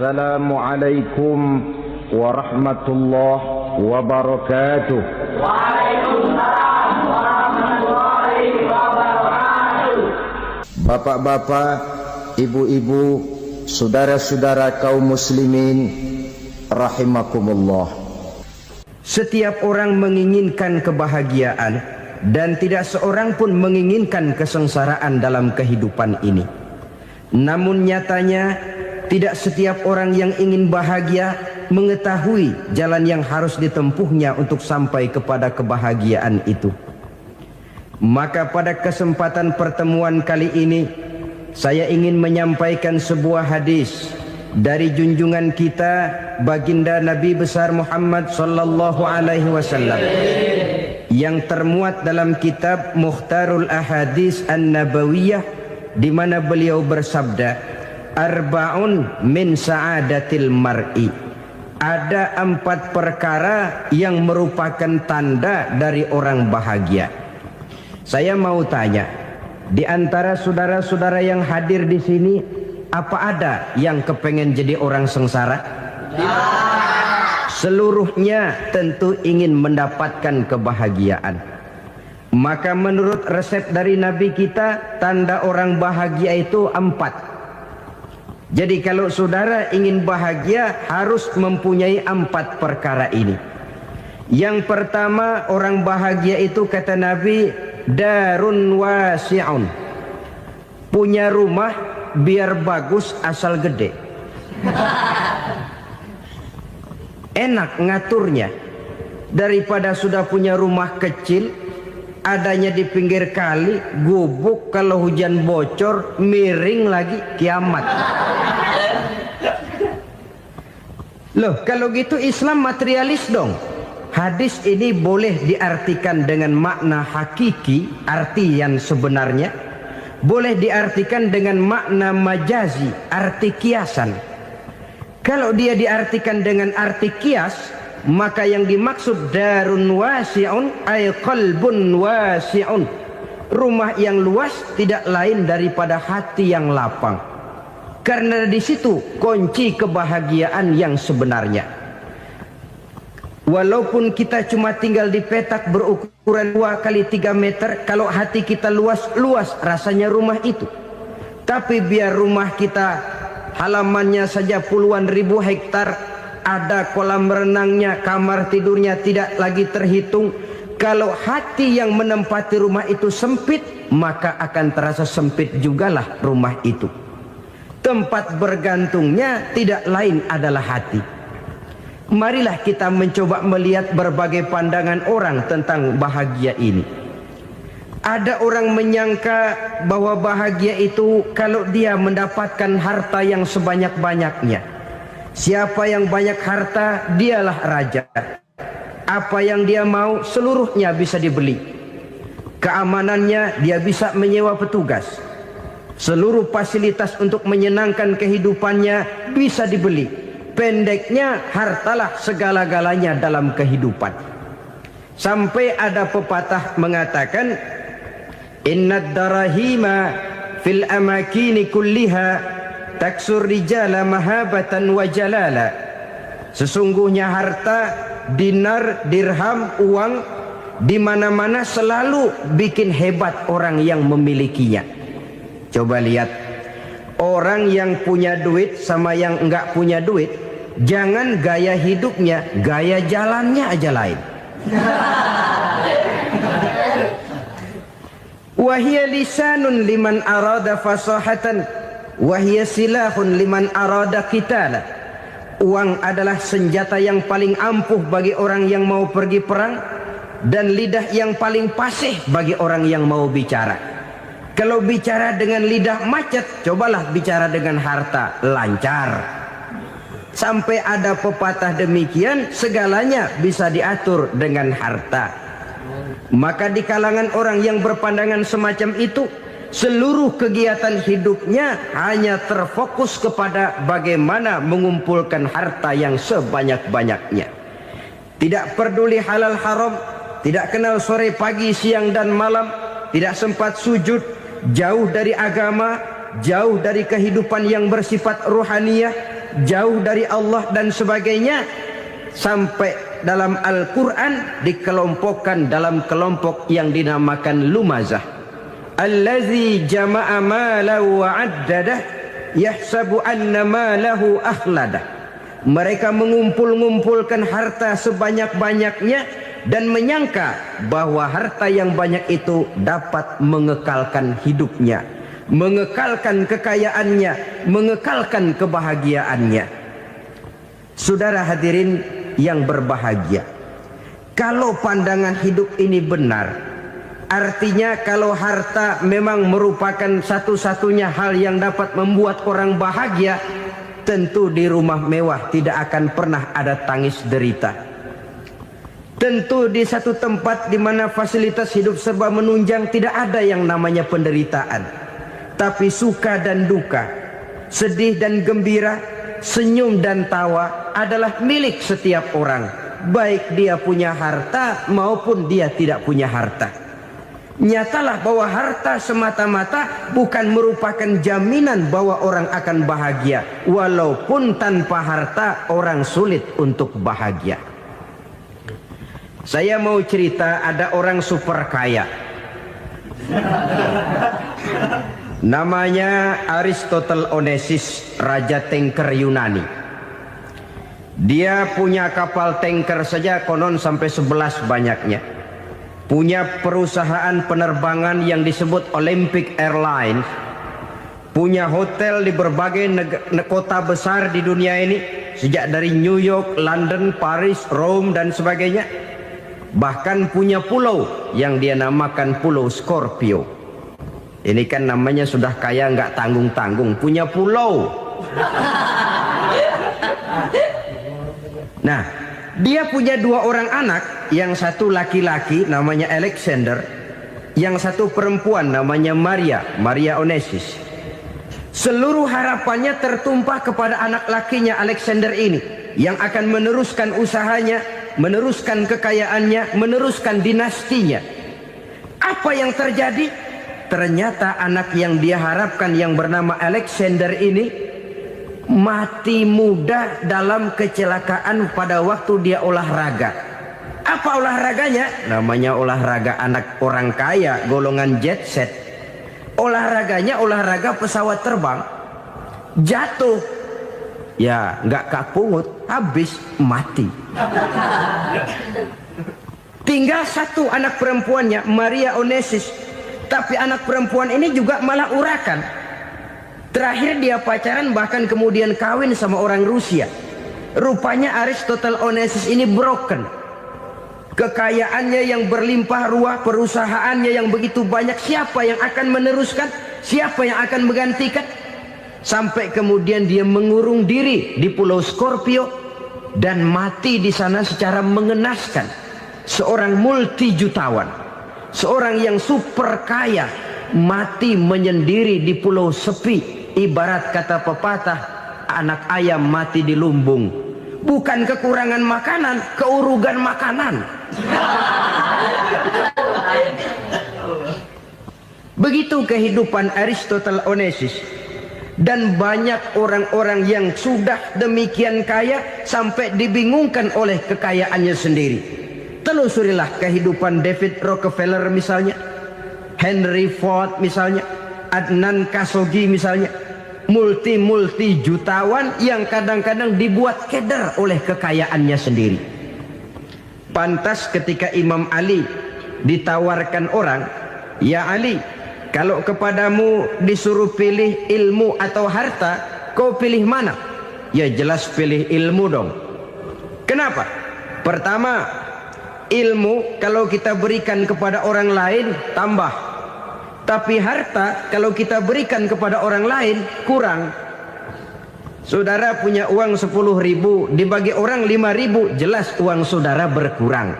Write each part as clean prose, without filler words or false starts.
Assalamualaikum warahmatullahi wabarakatuh. Waalaikumsalam warahmatullahi wabarakatuh. Bapak-bapak, ibu-ibu, saudara-saudara kaum muslimin rahimakumullah. Setiap orang menginginkan kebahagiaan dan tidak seorang pun menginginkan kesengsaraan dalam kehidupan ini. Namun nyatanya tidak setiap orang yang ingin bahagia mengetahui jalan yang harus ditempuhnya untuk sampai kepada kebahagiaan itu. Maka pada kesempatan pertemuan kali ini saya ingin menyampaikan sebuah hadis dari junjungan kita baginda Nabi besar Muhammad sallallahu alaihi wasallam yang termuat dalam kitab Mukhtarul Ahadits An-Nabawiyah, di mana beliau bersabda, arba'un min sa'adatil mar'i. Ada 4 perkara yang merupakan tanda dari orang bahagia. Saya mau tanya, di antara saudara-saudara yang hadir di sini, apa ada yang kepengen jadi orang sengsara? Seluruhnya tentu ingin mendapatkan kebahagiaan. Maka menurut resep dari Nabi kita, tanda orang bahagia itu 4. Jadi kalau saudara ingin bahagia harus mempunyai 4 perkara ini. Yang pertama, orang bahagia itu kata Nabi, darun wasi'un. Punya rumah biar bagus asal gede. Enak ngaturnya daripada sudah punya rumah kecil adanya di pinggir kali, gubuk, kalau hujan bocor, miring lagi, kiamat. Loh, kalau gitu Islam materialis dong. Hadis ini boleh diartikan dengan makna hakiki, arti yang sebenarnya. Boleh diartikan dengan makna majazi, arti kiasan. Kalau dia diartikan dengan arti kias, maka yang dimaksud darun wasi'un ay qalbun wasi'un. Rumah yang luas tidak lain daripada hati yang lapang. Karena di situ kunci kebahagiaan yang sebenarnya. Walaupun kita cuma tinggal di petak berukuran 2 kali 3 meter, kalau hati kita luas rasanya rumah itu. Tapi biar rumah kita halamannya saja puluhan ribu hektar, ada kolam renangnya, kamar tidurnya tidak lagi terhitung. Kalau hati yang menempati rumah itu sempit, maka akan terasa sempit jugalah rumah itu. Tempat bergantungnya tidak lain adalah hati. Marilah kita mencoba melihat berbagai pandangan orang tentang bahagia ini. Ada orang menyangka bahwa bahagia itu kalau dia mendapatkan harta yang sebanyak-banyaknya. Siapa yang banyak harta, dialah raja. Apa yang dia mau, seluruhnya bisa dibeli. Keamanannya, dia bisa menyewa petugas. Seluruh fasilitas untuk menyenangkan kehidupannya bisa dibeli. Pendeknya, hartalah segala-galanya dalam kehidupan. Sampai ada pepatah mengatakan, innad darahima fil amakini kulliha taksur rijala mahabatan wa jalala. Sesungguhnya harta, dinar, dirham, uang di mana-mana selalu bikin hebat orang yang memilikinya. Coba lihat, orang yang punya duit sama yang enggak punya duit, jangan gaya hidupnya, gaya jalannya aja lain. Wahia lisanun liman arada fasahatan, wahia silahun liman arada qitala. Uang adalah senjata yang paling ampuh bagi orang yang mau pergi perang, dan lidah yang paling fasih bagi orang yang mau bicara. Kalau bicara dengan lidah macet, cobalah bicara dengan harta, lancar. Sampai ada pepatah demikian, segalanya bisa diatur dengan harta. Maka di kalangan orang yang berpandangan semacam itu, seluruh kegiatan hidupnya hanya terfokus kepada bagaimana mengumpulkan harta yang sebanyak-banyaknya. Tidak peduli halal haram, tidak kenal sore pagi siang dan malam, tidak sempat sujud, jauh dari agama, jauh dari kehidupan yang bersifat ruhaniyah, jauh dari Allah dan sebagainya, sampai dalam Al-Quran dikelompokkan dalam kelompok yang dinamakan lumazah. Allazi jama'a malahu wa 'addadah yahsabu anna malahu akhladah. Mereka mengumpul-ngumpulkan harta sebanyak-banyaknya dan menyangka bahwa harta yang banyak itu dapat mengekalkan hidupnya, mengekalkan kekayaannya, mengekalkan kebahagiaannya. Saudara hadirin yang berbahagia, kalau pandangan hidup ini benar, artinya kalau harta memang merupakan satu-satunya hal yang dapat membuat orang bahagia, tentu di rumah mewah tidak akan pernah ada tangis derita. Tentu di satu tempat di mana fasilitas hidup serba menunjang tidak ada yang namanya penderitaan. Tapi suka dan duka, sedih dan gembira, senyum dan tawa adalah milik setiap orang, baik dia punya harta maupun dia tidak punya harta. Nyatalah bahwa harta semata-mata bukan merupakan jaminan bahwa orang akan bahagia, walaupun tanpa harta orang sulit untuk bahagia. Saya mau cerita, ada orang super kaya, namanya Aristotle Onesius, raja tanker Yunani. Dia punya kapal tanker saja konon sampai 11 banyaknya. Punya perusahaan penerbangan yang disebut Olympic Airlines. Punya hotel di berbagai kota besar di dunia ini, sejak dari New York, London, Paris, Rome dan sebagainya. Bahkan punya pulau yang dia namakan Pulau Scorpio. Ini kan namanya sudah kaya nggak tanggung-tanggung, punya pulau. Nah, dia punya 2 orang anak, yang satu laki-laki namanya Alexander, yang satu perempuan namanya Maria Onesius. Seluruh harapannya tertumpah kepada anak lakinya Alexander ini, yang akan meneruskan usahanya, meneruskan kekayaannya, meneruskan dinastinya. Apa yang terjadi? Ternyata anak yang dia harapkan yang bernama Alexander ini mati muda dalam kecelakaan pada waktu dia olahraga. Apa olahraganya? Namanya olahraga anak orang kaya, golongan jet set. Olahraganya olahraga pesawat terbang. Jatuh, ya nggak kapungut, habis mati. Tinggal satu anak perempuannya, Maria Onesius. Tapi anak perempuan ini juga malah urakan. Terakhir dia pacaran, bahkan kemudian kawin sama orang Rusia. Rupanya Aristotle Onesius ini broken. Kekayaannya yang berlimpah ruah, perusahaannya yang begitu banyak, siapa yang akan meneruskan? Siapa yang akan menggantikan? Sampai kemudian dia mengurung diri di Pulau Scorpio dan mati di sana secara mengenaskan. Seorang multi jutawan, seorang yang super kaya, mati menyendiri di pulau sepi. Ibarat kata pepatah, anak ayam mati di lumbung. Bukan kekurangan makanan, keurugan makanan. Begitu kehidupan Aristotle Onesius. Dan banyak orang-orang yang sudah demikian kaya sampai dibingungkan oleh kekayaannya sendiri. Telusurilah kehidupan David Rockefeller misalnya, Henry Ford misalnya, Adnan Khashoggi misalnya. Multi jutawan yang kadang-kadang dibuat keder oleh kekayaannya sendiri. Pantas ketika Imam Ali ditawarkan orang, "Ya Ali, kalau kepadamu disuruh pilih ilmu atau harta, kau pilih mana?" Ya jelas pilih ilmu dong. Kenapa? Pertama, ilmu kalau kita berikan kepada orang lain tambah. Tapi harta kalau kita berikan kepada orang lain kurang. Saudara punya uang 10.000, dibagi orang 5.000, jelas uang saudara berkurang.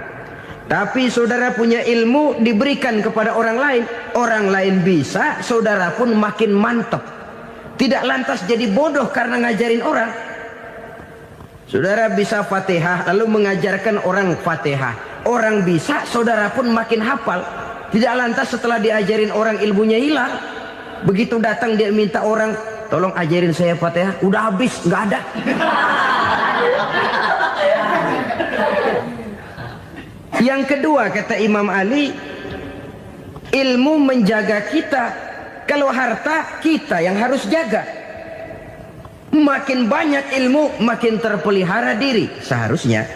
Tapi saudara punya ilmu diberikan kepada orang lain bisa, saudara pun makin mantap. Tidak lantas jadi bodoh karena ngajarin orang. Saudara bisa Fatihah lalu mengajarkan orang Fatihah. Orang bisa, saudara pun makin hafal. Tidak lantas setelah diajarin orang ilmunya hilang. Begitu datang dia minta orang, tolong ajarin saya Fatihah, udah habis, nggak ada. Yang kedua kata Imam Ali, ilmu menjaga kita. Kalau harta kita yang harus jaga. Makin banyak ilmu makin terpelihara diri seharusnya.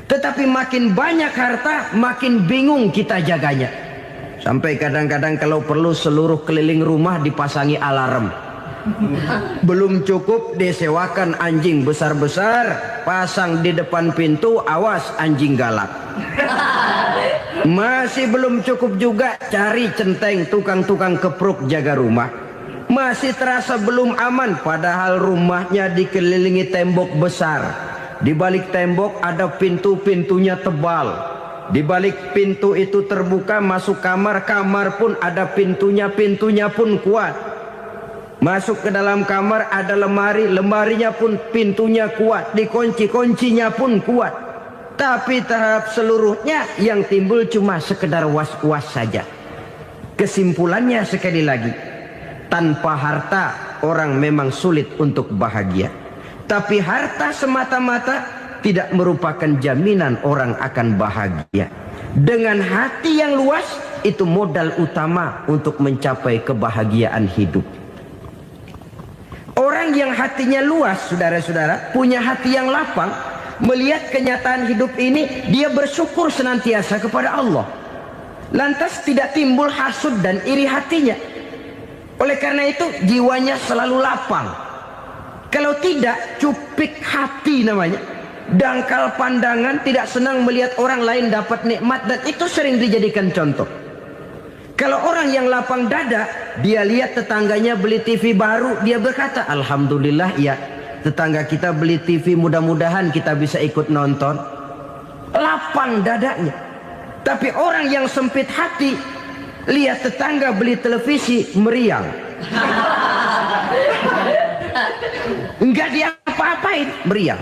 Tetapi makin banyak harta makin bingung kita jaganya. Sampai kadang-kadang kalau perlu seluruh keliling rumah dipasangi alarm. Belum cukup disewakan anjing besar-besar, pasang di depan pintu, awas anjing galak. Masih belum cukup juga, cari centeng tukang-tukang kepruk jaga rumah. Masih terasa belum aman, padahal rumahnya dikelilingi tembok besar. Di balik tembok ada pintu-pintunya tebal. Di balik pintu itu terbuka masuk kamar, kamar pun ada pintunya, pintunya pun kuat. Masuk ke dalam kamar ada lemari, lemarinya pun pintunya kuat, dikunci, kuncinya pun kuat. Tapi terhadap seluruhnya yang timbul cuma sekedar was-was saja. Kesimpulannya sekali lagi, tanpa harta orang memang sulit untuk bahagia. Tapi harta semata-mata tidak merupakan jaminan orang akan bahagia. Dengan hati yang luas, itu modal utama untuk mencapai kebahagiaan hidup. Orang yang hatinya luas, saudara-saudara, punya hati yang lapang, melihat kenyataan hidup ini, dia bersyukur senantiasa kepada Allah. Lantas tidak timbul hasud dan iri hatinya. Oleh karena itu jiwanya selalu lapang. Kalau tidak, cupik hati namanya. Dangkal pandangan, tidak senang melihat orang lain dapat nikmat, dan itu sering dijadikan contoh. Kalau orang yang lapang dada, dia lihat tetangganya beli TV baru, dia berkata, alhamdulillah ya, tetangga kita beli TV, mudah-mudahan kita bisa ikut nonton. Lapang dadanya. Tapi orang yang sempit hati, lihat tetangga beli televisi, meriang. Enggak diapa-apain, meriang.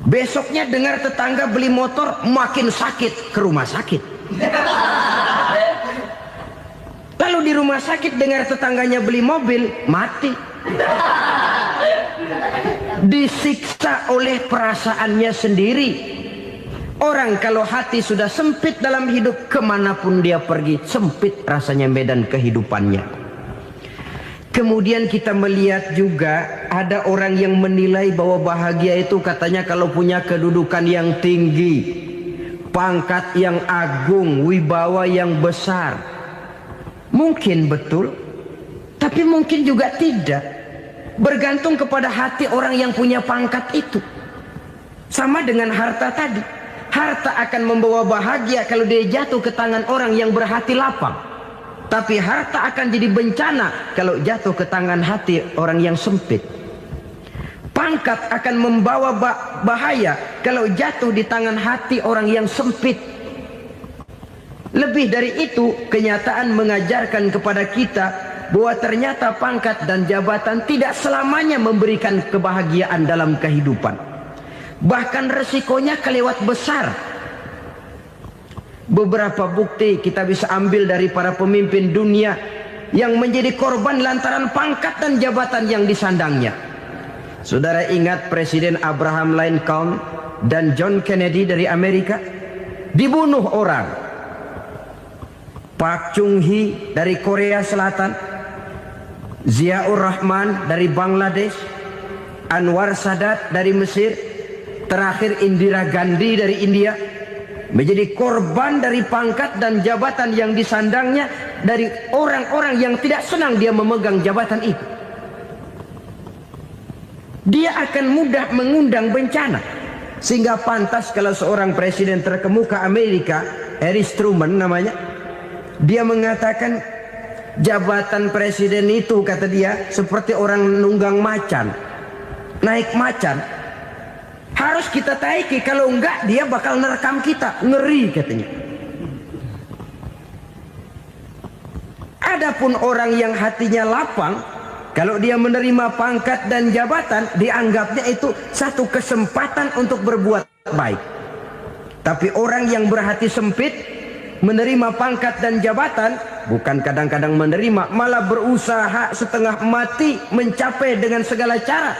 Besoknya dengar tetangga beli motor, makin sakit, ke rumah sakit. Lalu di rumah sakit dengar tetangganya beli mobil, mati. Disiksa oleh perasaannya sendiri. Orang kalau hati sudah sempit dalam hidup, kemanapun dia pergi, sempit rasanya medan kehidupannya. Kemudian kita melihat juga ada orang yang menilai bahwa bahagia itu katanya kalau punya kedudukan yang tinggi, pangkat yang agung, wibawa yang besar. Mungkin betul, tapi mungkin juga tidak. Bergantung kepada hati orang yang punya pangkat itu. Sama dengan harta tadi. Harta akan membawa bahagia kalau dia jatuh ke tangan orang yang berhati lapang. Tapi harta akan jadi bencana kalau jatuh ke tangan hati orang yang sempit. Pangkat akan membawa bahaya kalau jatuh di tangan hati orang yang sempit. Lebih dari itu, kenyataan mengajarkan kepada kita bahwa ternyata pangkat dan jabatan tidak selamanya memberikan kebahagiaan dalam kehidupan. Bahkan resikonya kelewat besar. Beberapa bukti kita bisa ambil dari para pemimpin dunia yang menjadi korban lantaran pangkat dan jabatan yang disandangnya. Saudara ingat Presiden Abraham Lincoln dan John Kennedy dari Amerika? Dibunuh orang. Park Chung-hee dari Korea Selatan, Ziaur Rahman dari Bangladesh, Anwar Sadat dari Mesir, terakhir Indira Gandhi dari India, menjadi korban dari pangkat dan jabatan yang disandangnya dari orang-orang yang tidak senang dia memegang jabatan itu. Dia akan mudah mengundang bencana. Sehingga pantas kalau seorang presiden terkemuka Amerika, Harry Truman namanya, dia mengatakan jabatan presiden itu, kata dia, seperti orang nunggang macan, naik macan. Harus kita taiki, kalau enggak dia bakal nerekam kita, ngeri katanya. Adapun orang yang hatinya lapang, kalau dia menerima pangkat dan jabatan, dianggapnya itu satu kesempatan untuk berbuat baik. Tapi orang yang berhati sempit, menerima pangkat dan jabatan, bukan kadang-kadang menerima, malah berusaha setengah mati mencapai dengan segala cara.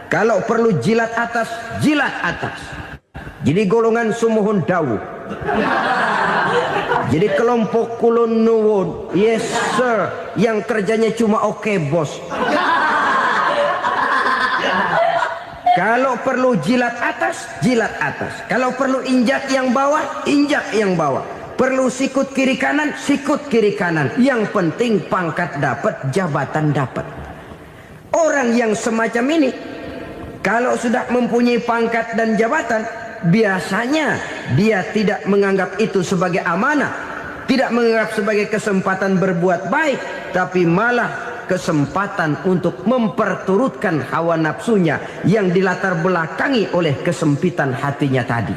Kalau perlu jilat atas, jilat atas. Jadi golongan sumuhun dawu. Jadi kelompok kulon nuwun, yes sir, yang kerjanya cuma oke bos. Kalau perlu jilat atas, jilat atas. Kalau perlu injak yang bawah, injak yang bawah. Perlu sikut kiri kanan, sikut kiri kanan. Yang penting pangkat dapat, jabatan dapat. Orang yang semacam ini, kalau sudah mempunyai pangkat dan jabatan, biasanya dia tidak menganggap itu sebagai amanah, tidak menganggap sebagai kesempatan berbuat baik, tapi malah kesempatan untuk memperturutkan hawa nafsunya yang dilatar belakangi oleh kesempitan hatinya tadi.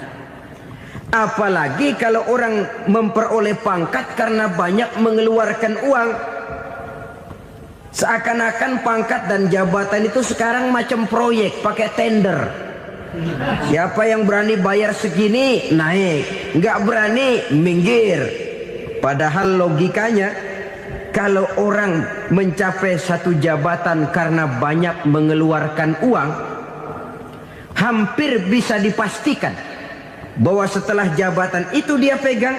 Apalagi kalau orang memperoleh pangkat karena banyak mengeluarkan uang, seakan-akan pangkat dan jabatan itu sekarang macam proyek pakai tender. Siapa yang berani bayar segini naik, nggak berani minggir. Padahal logikanya, kalau orang mencapai satu jabatan karena banyak mengeluarkan uang, hampir bisa dipastikan bahwa setelah jabatan itu dia pegang,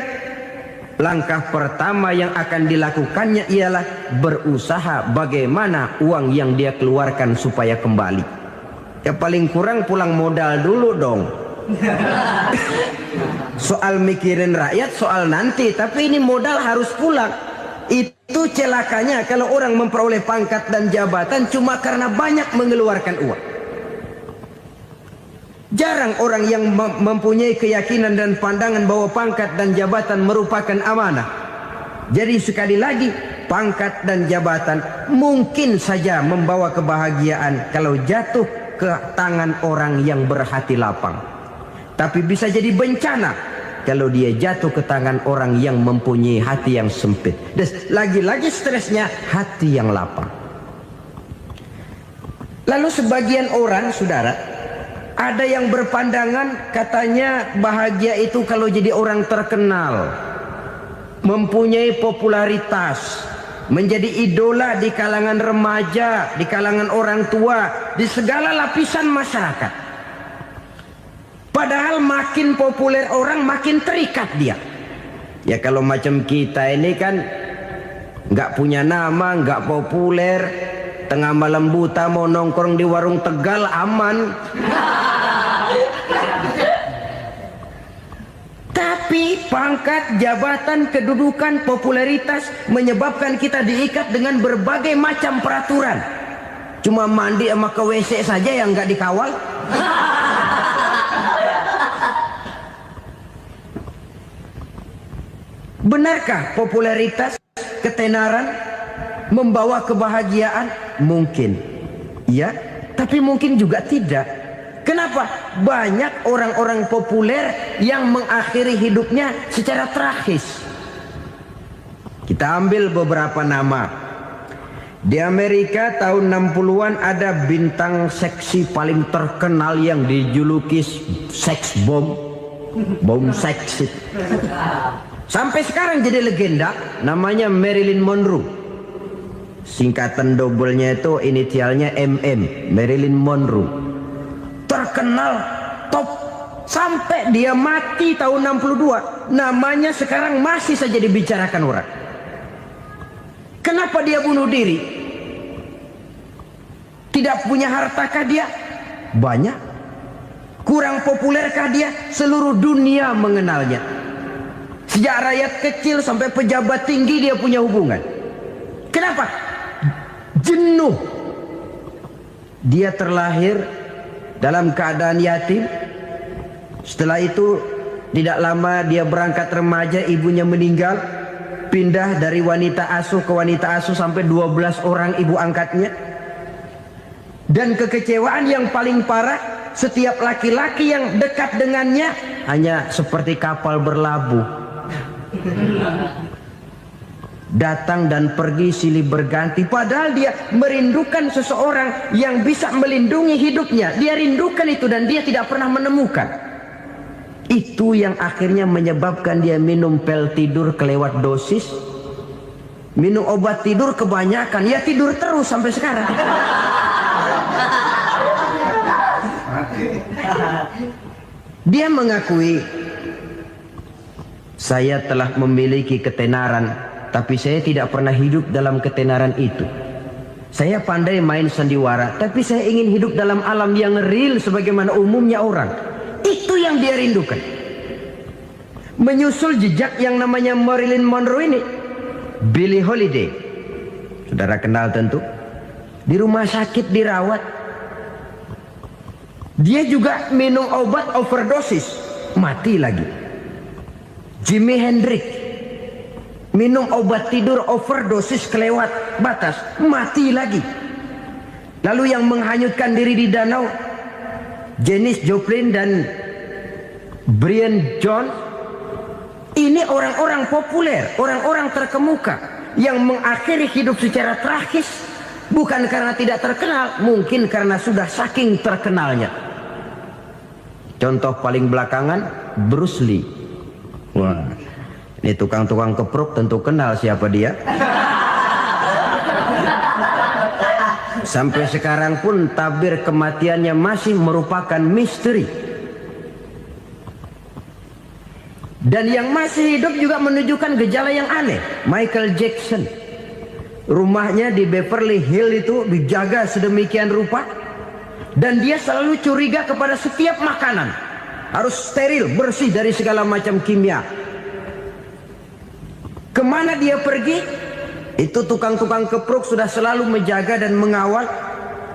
langkah pertama yang akan dilakukannya ialah berusaha bagaimana uang yang dia keluarkan supaya kembali. Ya paling kurang pulang modal dulu dong. Soal mikirin rakyat soal nanti, tapi ini modal harus pulang. Itu celakanya kalau orang memperoleh pangkat dan jabatan cuma karena banyak mengeluarkan uang. Jarang orang yang mempunyai keyakinan dan pandangan bahwa pangkat dan jabatan merupakan amanah. Jadi sekali lagi, pangkat dan jabatan mungkin saja membawa kebahagiaan kalau jatuh ke tangan orang yang berhati lapang. Tapi bisa jadi bencana kalau dia jatuh ke tangan orang yang mempunyai hati yang sempit. Dan lagi-lagi stresnya hati yang lapang. Lalu sebagian orang, saudara, ada yang berpandangan katanya bahagia itu kalau jadi orang terkenal, mempunyai popularitas, menjadi idola di kalangan remaja, di kalangan orang tua, di segala lapisan masyarakat. Padahal makin populer orang makin terikat dia. Ya kalau macam kita ini kan nggak punya nama, nggak populer, tengah malam buta mau nongkrong di warung Tegal aman. Tapi pangkat, jabatan, kedudukan, popularitas menyebabkan kita diikat dengan berbagai macam peraturan. Cuma mandi sama ke WC saja yang nggak dikawal. Benarkah popularitas, ketenaran membawa kebahagiaan? Mungkin. Ya, tapi mungkin juga tidak. Kenapa? Banyak orang-orang populer yang mengakhiri hidupnya secara tragis. Kita ambil beberapa nama. Di Amerika tahun 60-an ada bintang seksi paling terkenal yang dijuluki sex bomb. Bom seks. Sampai sekarang jadi legenda, namanya Marilyn Monroe. Singkatan double-nya itu inisialnya MM, Marilyn Monroe. Terkenal top sampai dia mati tahun 62, namanya sekarang masih saja dibicarakan orang. Kenapa dia bunuh diri? Tidak punya hartakah dia? Banyak. Kurang populerkah dia? Seluruh dunia mengenalnya. Sejak rakyat kecil sampai pejabat tinggi dia punya hubungan. Kenapa? Jenuh. Dia terlahir dalam keadaan yatim. Setelah itu tidak lama dia berangkat remaja, ibunya meninggal. Pindah dari wanita asuh ke wanita asuh sampai 12 orang ibu angkatnya. Dan kekecewaan yang paling parah, setiap laki-laki yang dekat dengannya hanya seperti kapal berlabuh. Datang dan pergi silih berganti. Padahal dia merindukan seseorang yang bisa melindungi hidupnya. Dia rindukan itu dan dia tidak pernah menemukan. Itu yang akhirnya menyebabkan dia minum pil tidur kelewat dosis. Minum obat tidur kebanyakan, ya tidur terus sampai sekarang. Dia mengakui, saya telah memiliki ketenaran, tapi saya tidak pernah hidup dalam ketenaran itu. Saya pandai main sandiwara, tapi saya ingin hidup dalam alam yang real sebagaimana umumnya orang. Itu yang dia rindukan. Menyusul jejak yang namanya Marilyn Monroe ini, Billie Holiday, saudara kenal tentu. Di rumah sakit dirawat. Dia juga minum obat overdosis, mati lagi. Jimi Hendrix minum obat tidur overdosis kelewat batas, mati lagi. Lalu yang menghanyutkan diri di danau, Janis Joplin dan Brian Jones. Ini orang-orang populer, orang-orang terkemuka yang mengakhiri hidup secara tragis, bukan karena tidak terkenal, mungkin karena sudah saking terkenalnya. Contoh paling belakangan, Bruce Lee. Wah, ini tukang-tukang kepruk tentu kenal siapa dia. Sampai sekarang pun tabir kematiannya masih merupakan misteri. Dan yang masih hidup juga menunjukkan gejala yang aneh. Michael Jackson, rumahnya di Beverly Hills itu dijaga sedemikian rupa, dan dia selalu curiga kepada setiap makanan harus steril, bersih dari segala macam kimia. Kemana dia pergi, itu tukang-tukang kepruk sudah selalu menjaga dan mengawal,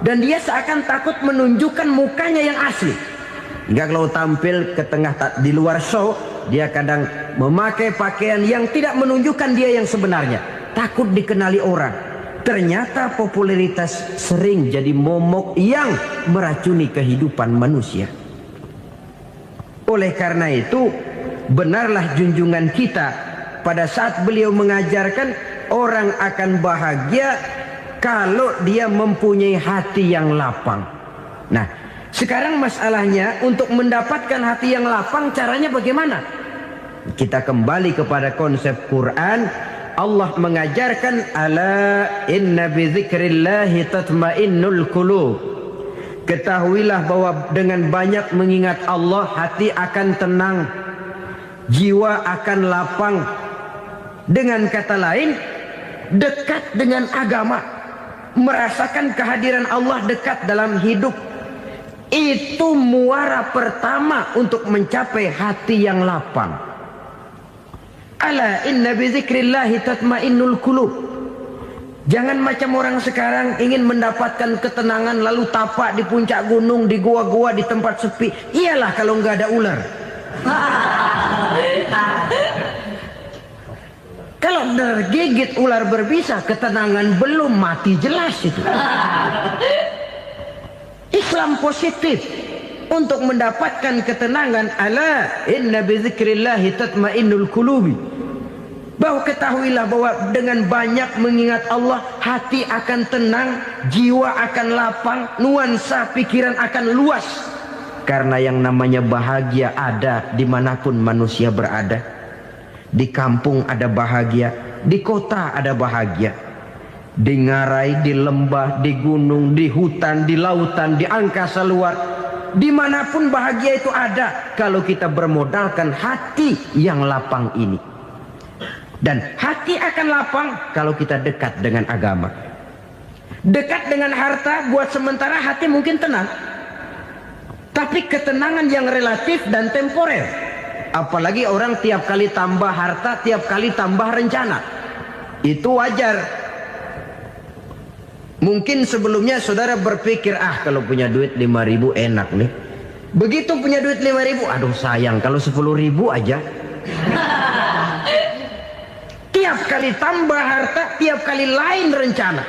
dan dia seakan takut menunjukkan mukanya yang asli. Hingga kalau tampil ke tengah di luar show, dia kadang memakai pakaian yang tidak menunjukkan dia yang sebenarnya, takut dikenali orang. Ternyata popularitas sering jadi momok yang meracuni kehidupan manusia. Oleh karena itu, benarlah junjungan kita pada saat beliau mengajarkan orang akan bahagia kalau dia mempunyai hati yang lapang. Nah, sekarang masalahnya untuk mendapatkan hati yang lapang, caranya bagaimana? Kita kembali kepada konsep Quran. Allah mengajarkan, ala inna bi dzikrillahi tatmainnul qulub. Ketahuilah bahwa dengan banyak mengingat Allah, hati akan tenang, jiwa akan lapang. Dengan kata lain, dekat dengan agama, merasakan kehadiran Allah dekat dalam hidup. Itu muara pertama untuk mencapai hati yang lapang. Ala inna bi dzikrillahi tatmainnul qulub. Jangan macam orang sekarang ingin mendapatkan ketenangan lalu tapak di puncak gunung, di gua-gua, di tempat sepi. Iyalah kalau nggak ada ular. Kalau tergigit ular berbisa, ketenangan belum, mati jelas itu. Islam positif untuk mendapatkan ketenangan. Ala inna bi dzikrillahi tatmainnul qulubi. Bahwa ketahuilah bahwa dengan banyak mengingat Allah, hati akan tenang, jiwa akan lapang, nuansa pikiran akan luas. Karena yang namanya bahagia ada dimanapun manusia berada. Di kampung ada bahagia, di kota ada bahagia, di ngarai, di lembah, di gunung, di hutan, di lautan, di angkasa luar, dimanapun bahagia itu ada kalau kita bermodalkan hati yang lapang ini. Dan hati akan lapang kalau kita dekat dengan agama. Dekat dengan harta buat sementara hati mungkin tenang, tapi ketenangan yang relatif dan temporer. Apalagi orang tiap kali tambah harta, tiap kali tambah rencana. Itu wajar. Mungkin sebelumnya saudara berpikir, kalau punya duit 5.000 enak nih. Begitu punya duit 5.000, aduh sayang kalau 10.000 aja. Tiap kali tambah harta, tiap kali lain rencana.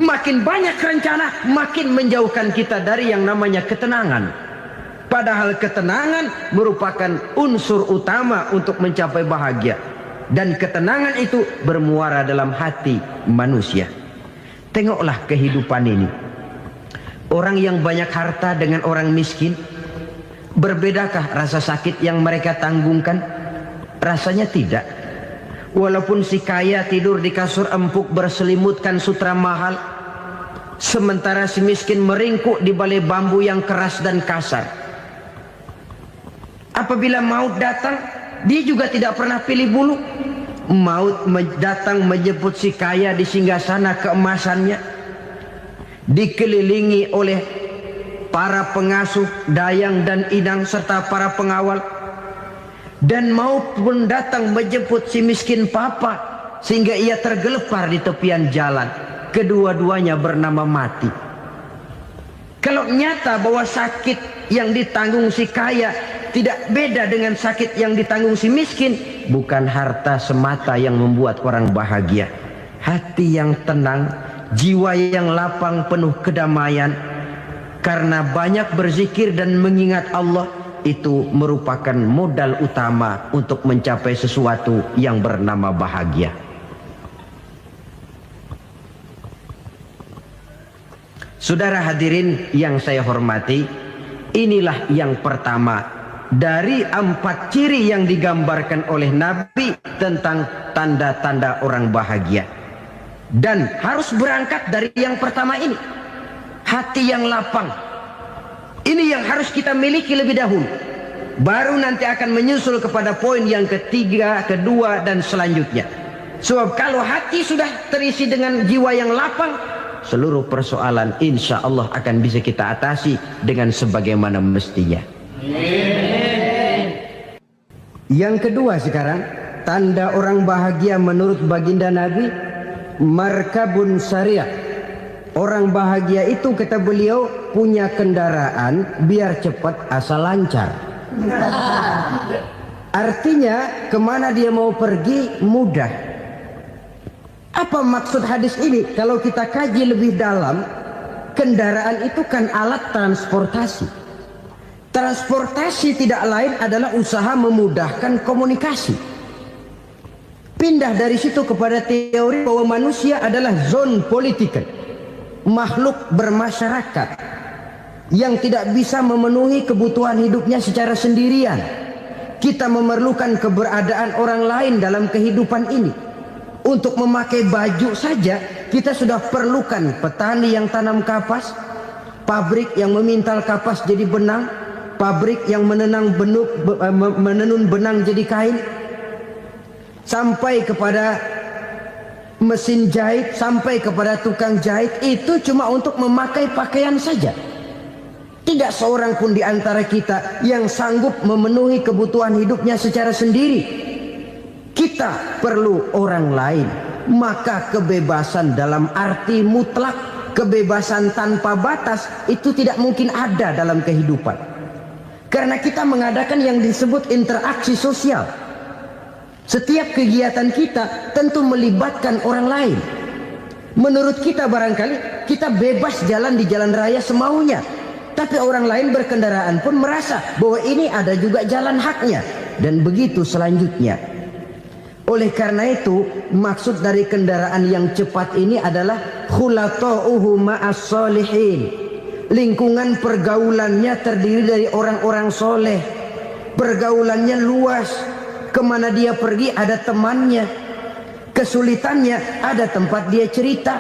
Makin banyak rencana, makin menjauhkan kita dari yang namanya ketenangan. Padahal ketenangan merupakan unsur utama untuk mencapai bahagia. Dan ketenangan itu bermuara dalam hati manusia. Tengoklah kehidupan ini. Orang yang banyak harta dengan orang miskin, berbedakah rasa sakit yang mereka tanggungkan? Rasanya tidak. Walaupun si kaya tidur di kasur empuk berselimutkan sutra mahal, sementara si miskin meringkuk di balai bambu yang keras dan kasar. Apabila maut datang, dia juga tidak pernah pilih bulu. Maut datang menjemput si kaya di singgasana keemasannya, dikelilingi oleh para pengasuh, dayang dan inang serta para pengawal. Dan maut pun datang menjemput si miskin papa, sehingga ia tergelepar di tepian jalan. Kedua-duanya bernama mati. Kalau nyata bahwa sakit yang ditanggung si kaya tidak beda dengan sakit yang ditanggung si miskin, bukan harta semata yang membuat orang bahagia. Hati yang tenang, jiwa yang lapang penuh kedamaian, karena banyak berzikir dan mengingat Allah, itu merupakan modal utama untuk mencapai sesuatu yang bernama bahagia. Saudara hadirin yang saya hormati, inilah yang pertama dari 4 ciri yang digambarkan oleh Nabi tentang tanda-tanda orang bahagia. Dan harus berangkat dari yang pertama ini, hati yang lapang. Ini yang harus kita miliki lebih dahulu. Baru nanti akan menyusul kepada poin yang ketiga, kedua, dan selanjutnya. Sebab kalau hati sudah terisi dengan jiwa yang lapang, seluruh persoalan insya Allah akan bisa kita atasi dengan sebagaimana mestinya. Yang kedua sekarang, tanda orang bahagia menurut baginda Nabi, markabun syariah. Orang bahagia itu, kata beliau, punya kendaraan biar cepat asal lancar. Artinya kemana dia mau pergi mudah. Apa maksud hadis ini? Kalau kita kaji lebih dalam, kendaraan itu kan alat transportasi. Transportasi tidak lain adalah usaha memudahkan komunikasi. Pindah dari situ kepada teori bahwa manusia adalah zon political, makhluk bermasyarakat yang tidak bisa memenuhi kebutuhan hidupnya secara sendirian. Kita memerlukan keberadaan orang lain dalam kehidupan ini. Untuk memakai baju saja kita sudah perlukan petani yang tanam kapas, pabrik yang memintal kapas jadi benang, pabrik yang menenun benang jadi kain, sampai kepada mesin jahit, sampai kepada tukang jahit. Itu cuma untuk memakai pakaian saja. Tidak seorang pun di antara kita yang sanggup memenuhi kebutuhan hidupnya secara sendiri. Kita perlu orang lain. Maka kebebasan dalam arti mutlak, kebebasan tanpa batas, itu tidak mungkin ada dalam kehidupan. Karena kita mengadakan yang disebut interaksi sosial. Setiap kegiatan kita tentu melibatkan orang lain. Menurut kita barangkali kita bebas jalan di jalan raya semaunya, tapi orang lain berkendaraan pun merasa bahwa ini ada juga jalan haknya, dan begitu selanjutnya. Oleh karena itu, maksud dari kendaraan yang cepat ini adalah khulata'uhu ma'as solihin. Lingkungan pergaulannya terdiri dari orang-orang soleh. Pergaulannya luas. Kemana dia pergi ada temannya. Kesulitannya ada tempat dia cerita.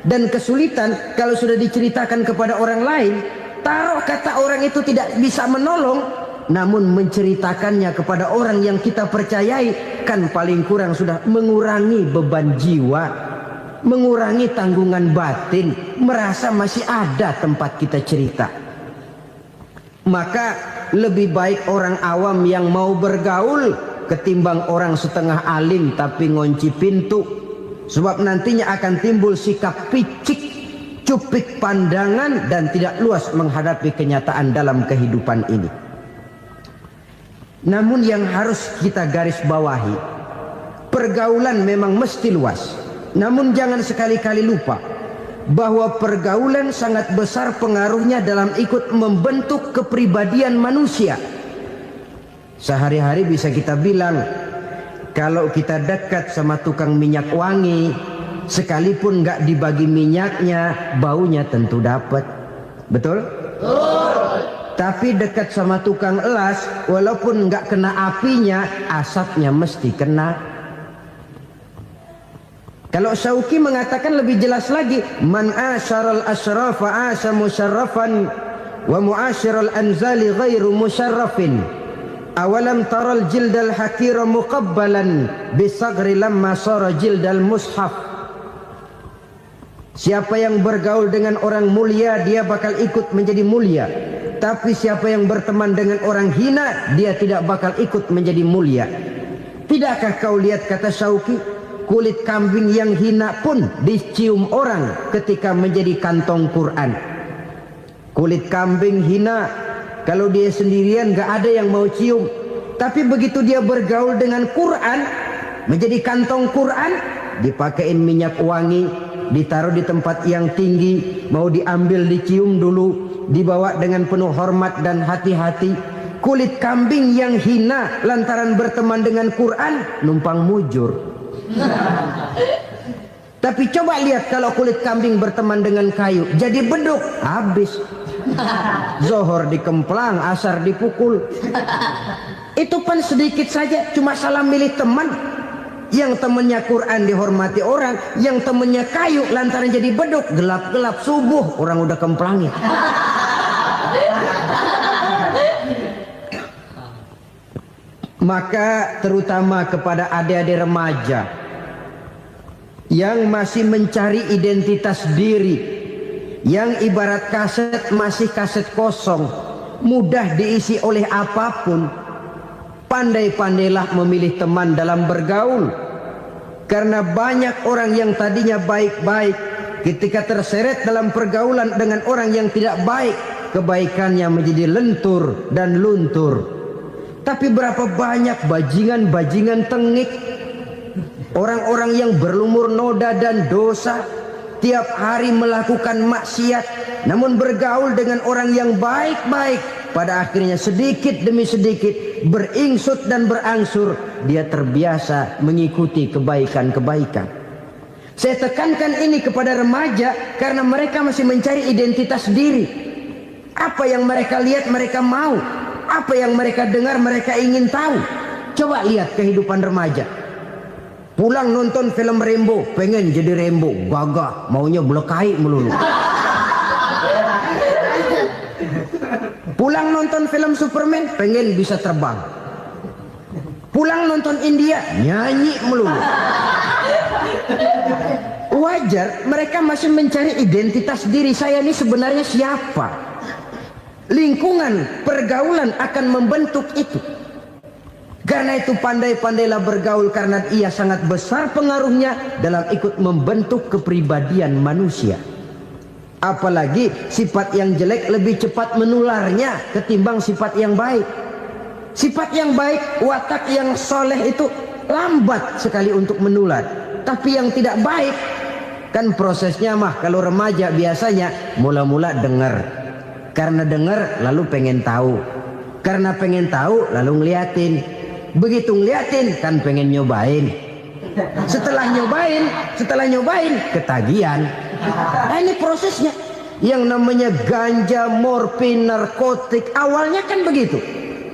Dan kesulitan kalau sudah diceritakan kepada orang lain, taruh kata orang itu tidak bisa menolong, namun menceritakannya kepada orang yang kita percayai, kan paling kurang sudah mengurangi beban jiwa, mengurangi tanggungan batin, merasa masih ada tempat kita cerita. Maka lebih baik orang awam yang mau bergaul ketimbang orang setengah alim tapi ngunci pintu. Sebab nantinya akan timbul sikap picik, cupik pandangan, dan tidak luas menghadapi kenyataan dalam kehidupan ini. Namun yang harus kita garis bawahi, pergaulan memang mesti luas. Namun jangan sekali-kali lupa bahwa pergaulan sangat besar pengaruhnya dalam ikut membentuk kepribadian manusia. Sehari-hari bisa kita bilang, kalau kita dekat sama tukang minyak wangi, sekalipun nggak dibagi minyaknya, baunya tentu dapat. Betul? Tapi dekat sama tukang elas, walaupun nggak kena apinya, asapnya mesti kena. Kalau Syauqi mengatakan lebih jelas lagi, man asyaral asrafa asa musyarrafan wa muasyiral anzali ghairu musyarrafin. Awalam taral jildal hakira muqabbalan bisagri lamma sara jildal mushaf. Siapa yang bergaul dengan orang mulia, dia bakal ikut menjadi mulia. Tapi siapa yang berteman dengan orang hina, dia tidak bakal ikut menjadi mulia. Tidakkah kau lihat, kata Syauqi, kulit kambing yang hina pun dicium orang ketika menjadi kantong Quran. Kulit kambing hina, kalau dia sendirian gak ada yang mau cium. Tapi begitu dia bergaul dengan Quran, menjadi kantong Quran, dipakein minyak wangi, ditaruh di tempat yang tinggi, mau diambil dicium dulu, dibawa dengan penuh hormat dan hati-hati. Kulit kambing yang hina lantaran berteman dengan Quran, numpang mujur. Tapi coba lihat kalau kulit kambing berteman dengan kayu, jadi beduk, habis. Zohor dikemplang, asar dipukul. Itu pun sedikit saja, cuma salah milih teman. Yang temannya Quran dihormati orang, yang temannya kayu lantaran jadi beduk, gelap-gelap subuh orang udah kemplangnya. Maka terutama kepada adik-adik remaja yang masih mencari identitas diri, yang ibarat kaset masih kaset kosong, mudah diisi oleh apapun, pandai-pandailah memilih teman dalam bergaul. Karena banyak orang yang tadinya baik-baik, ketika terseret dalam pergaulan dengan orang yang tidak baik, kebaikannya menjadi lentur dan luntur. Tapi berapa banyak bajingan-bajingan tengik, orang-orang yang berlumur noda dan dosa, tiap hari melakukan maksiat, namun bergaul dengan orang yang baik-baik, pada akhirnya sedikit demi sedikit beringsut dan berangsur dia terbiasa mengikuti kebaikan-kebaikan. Saya tekankan ini kepada remaja karena mereka masih mencari identitas diri. Apa yang mereka lihat mereka mau, apa yang mereka dengar mereka ingin tahu. Coba lihat kehidupan remaja. Pulang nonton film Rambo, pengen jadi Rambo, gagah, maunya belekai melulu. Pulang nonton film Superman, pengen bisa terbang. Pulang nonton India, nyanyi melulu. Wajar, mereka masih mencari identitas diri. Saya ini sebenarnya siapa? Lingkungan, pergaulan akan membentuk itu. Karena itu pandai-pandailah bergaul, karena ia sangat besar pengaruhnya dalam ikut membentuk kepribadian manusia. Apalagi sifat yang jelek lebih cepat menularnya ketimbang sifat yang baik. Sifat yang baik, watak yang soleh itu lambat sekali untuk menular. Tapi yang tidak baik, kan prosesnya mah kalau remaja biasanya mula-mula dengar. Karena dengar lalu pengen tahu. Karena pengen tahu lalu ngeliatin. Begitu ngeliatin kan pengen nyobain. Setelah nyobain ketagihan. Nah, ini prosesnya. Yang namanya ganja, morfin, narkotik, awalnya kan begitu.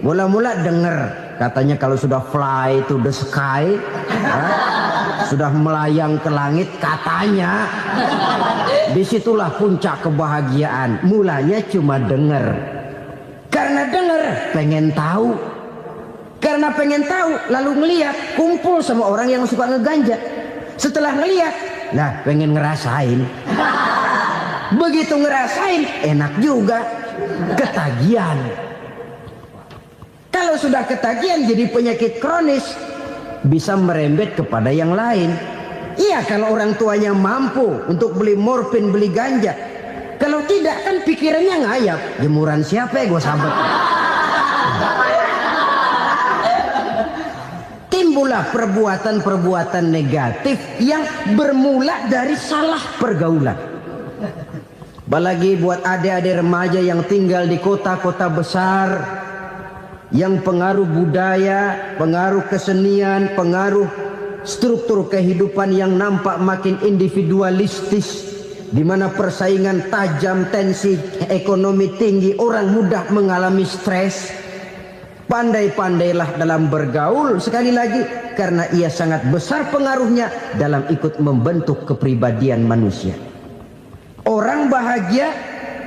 Mula-mula dengar, katanya kalau sudah fly to the sky, sudah melayang ke langit, katanya disitulah puncak kebahagiaan. Mulanya cuma dengar. Karena dengar pengen tahu. Karena pengen tahu lalu ngeliat, kumpul sama orang yang suka ngeganja. Setelah ngeliat, nah pengen ngerasain. Begitu ngerasain enak juga, ketagihan. Kalau sudah ketagihan jadi penyakit kronis, bisa merembet kepada yang lain. Iya, kalau orang tuanya mampu untuk beli morfin, beli ganja. Kalau tidak kan pikirannya ngayap, jemuran siapa ya gue sabet. Timbullah perbuatan-perbuatan negatif yang bermula dari salah pergaulan. Apalagi buat adik-adik remaja yang tinggal di kota-kota besar, yang pengaruh budaya, pengaruh kesenian, pengaruh struktur kehidupan yang nampak makin individualistis, di mana persaingan tajam, tensi ekonomi tinggi, orang mudah mengalami stres. Pandai-pandailah dalam bergaul. Sekali lagi, karena ia sangat besar pengaruhnya dalam ikut membentuk kepribadian manusia. Orang bahagia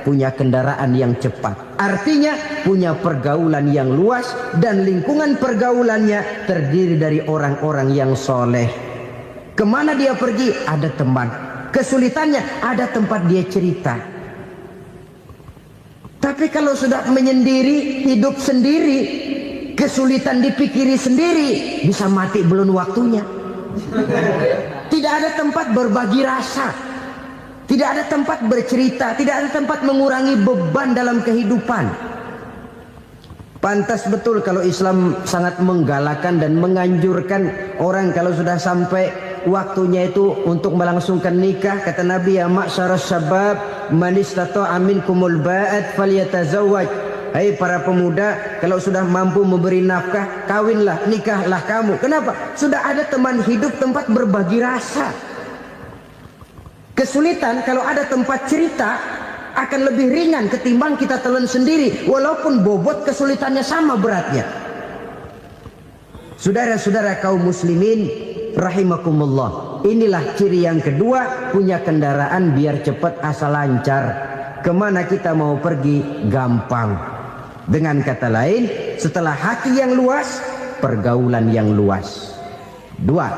punya kendaraan yang cepat, artinya punya pergaulan yang luas, dan lingkungan pergaulannya terdiri dari orang-orang yang soleh. Kemana dia pergi ada teman, kesulitannya ada tempat dia cerita. Tapi kalau sudah menyendiri, hidup sendiri, kesulitan dipikiri sendiri, bisa mati belum waktunya. Tidak ada tempat berbagi rasa, tidak ada tempat bercerita, tidak ada tempat mengurangi beban dalam kehidupan. Pantas betul kalau Islam sangat menggalakkan dan menganjurkan orang kalau sudah sampai waktunya itu untuk melangsungkan nikah. Kata Nabi, ya ma'syaras syabab man istata'a minkumul ba'at falyatazawwaj. Hai para pemuda, kalau sudah mampu memberi nafkah, kawinlah, nikahlah kamu. Kenapa? Sudah ada teman hidup, tempat berbagi rasa. Kesulitan kalau ada tempat cerita akan lebih ringan ketimbang kita telan sendiri, walaupun bobot kesulitannya sama beratnya. Saudara-saudara kaum muslimin rahimakumullah, inilah ciri yang kedua, punya kendaraan biar cepat asal lancar. Kemana kita mau pergi gampang. Dengan kata lain, setelah hati yang luas, pergaulan yang luas. Dua.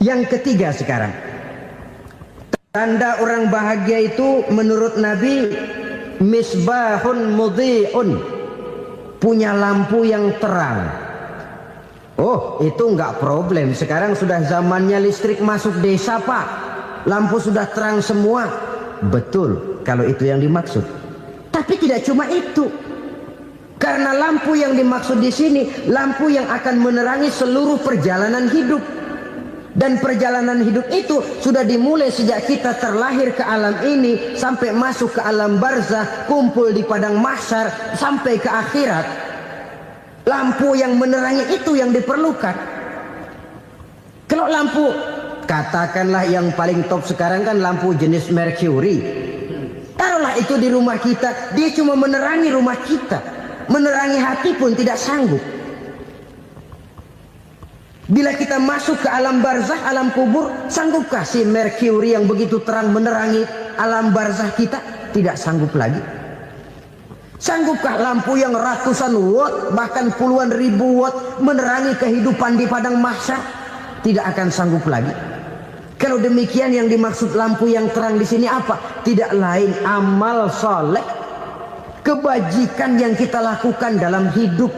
Yang ketiga sekarang, tanda orang bahagia itu menurut Nabi, misbahun mudhi'un, punya lampu yang terang. Oh, itu enggak problem. Sekarang sudah zamannya listrik masuk desa, Pak. Lampu sudah terang semua. Betul, kalau itu yang dimaksud. Tapi tidak cuma itu. Karena lampu yang dimaksud di sini, lampu yang akan menerangi seluruh perjalanan hidup. Dan perjalanan hidup itu sudah dimulai sejak kita terlahir ke alam ini, sampai masuk ke alam barzah, kumpul di padang mahsyar, sampai ke akhirat. Lampu yang menerangi itu yang diperlukan. Kalau lampu, katakanlah yang paling top sekarang kan lampu jenis Mercury. Taruhlah itu di rumah kita, dia cuma menerangi rumah kita, menerangi hati pun tidak sanggup. Bila kita masuk ke alam barzah, alam kubur, sanggupkah si Mercury yang begitu terang menerangi alam barzah kita? Tidak sanggup lagi. Sanggupkah lampu yang ratusan watt, bahkan puluhan ribu watt menerangi kehidupan di padang mahsyar? Tidak akan sanggup lagi. Kalau demikian, yang dimaksud lampu yang terang di sini apa? Tidak lain amal soleh, kebajikan yang kita lakukan dalam hidup.